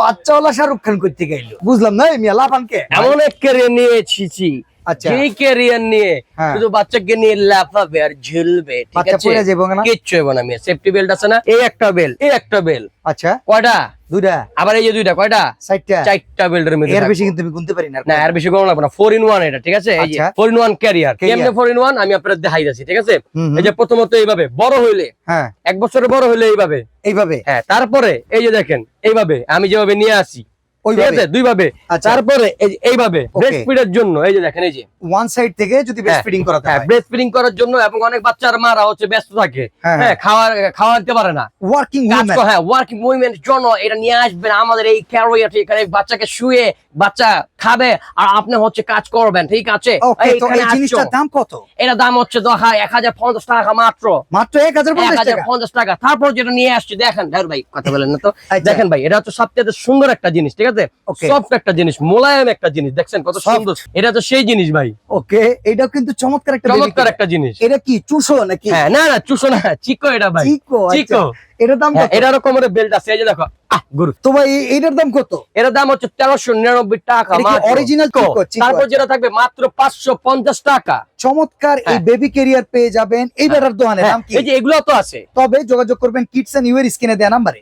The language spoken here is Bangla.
বাচ্চাওয়ালা শাহরুখ খান করতে গেল, বুঝলাম না মিয়া লাফানকে এমন এক ক্যারিয়ার নিয়ে এসেছি, আচ্ছা যে ক্যারিয়ার নিয়ে হ্যাঁ। শুধু বাচ্চাকে নিয়ে লাফাবে আর ঝুলবে, ঠিক বাচ্চা আছে? পড়ে যাবে না? কিচ্ছু হবে না মিয়া। সেফটি বেল্ট আছে না, এই একটা বেল্ট, এই একটা বেল্ট, আচ্ছা কয়টা? দুইটা আবার এই যে দুইটা, কয়টা? চারটা। চারটা বেল্টের মধ্যে এর থাকবে। বেশি কিন্তু আমি গুনতে পারি না। না এর বেশি কোনো লাগবে না, 4 in 1 এটা, ঠিক আছে? এই যে আচ্ছা। 4 in 1 ক্যারিয়ার। Carrier। কেমনে 4 in 1 আমি আপনাদের দেখাই যাচ্ছি, ঠিক আছে? হুম হুম। এই যে প্রথমত এইভাবে বড় হইলে, হ্যাঁ 1 বছরের বড় হইলে এইভাবে, এইভাবে হ্যাঁ। তারপরে এই যে দেখেন এইভাবে আমি যেভাবে নিয়ে আসি, ঠিক ওইভাবে আছে? দুইভাবে। আচ্ছা। তারপরে এই যে এইভাবে Okay। ব্রেস্ট ফিডের জন্য, এই যে দেখেন এই যে ওয়ান সাইড থেকে যদি ব্রেস্ট ফিডিং করাতে হ্যাঁ হয়, ব্রেস্ট ফিডিং করার জন্য, এবং অনেক বাচ্চার মারা হচ্ছে ব্যস্ত থাকে, হ্যাঁ, হ্যাঁ খাওয়া দিতে পারে না, ওয়ার্কিং উইমেন হ্যাঁ ওয়ার্কিং উইমেনের জন্য এটা নিয়ে আসবেন আমাদের এই ক্যারিয়ার। এখানে বাচ্চাকে শুয়ে বাচ্চা খাবে আর আপনি হচ্ছে কাজ করবেন, ঠিক আছে? ওকে। তো এইখানে এই জিনিসটার দাম কত? এটা দাম হচ্ছে 1050 টাকা মাত্র, মাত্র 1050 টাকা। 1050 টাকা। তারপর যেটা নিয়ে আসছি দেখেন, ভাই কথা বলেন না তো, আচ্ছা। দেখেন ভাই এটা হচ্ছে সবচেয়ে সুন্দর একটা জিনিস, ঠিক আছে? Okay। সফট একটা জিনিস, মোলায়েম একটা জিনিস, দেখছেন কত Soft। সুন্দর। এটা তো সেই জিনিস ভাই, ওকে, এটাও কিন্তু চমৎকার একটা চমৎকার baby একটা জিনিস। carrier। এটা কি চুষো নাকি? হ্যাঁ না না চুষো না, চিকো এটা ভাই, চিকো, আচ্ছা। চিকো। এটার দাম হ্যাঁ, কত? এটারও কোমরে বেল্ট আছে, এই যে দেখো। গুরু, তো ভাই এটার দাম কত? এটার দাম হচ্ছে 1399 টাকা এটা কি মাত্র। original Chicco? চিকো, তারপর আচ্ছা। যেটা থাকবে মাত্র 550 টাকা। চমৎকার এই হ্যাঁ। বেবি ক্যারিয়ার পেয়ে যাবেন এই বেটার দোকানে। হ্যাঁ, নাম কি? এই যে এগুলো তো আছে। তবে যোগাযোগ করবেন কিডস এন্ড ইউর স্ক্রিনে দেয়া নাম্বারে।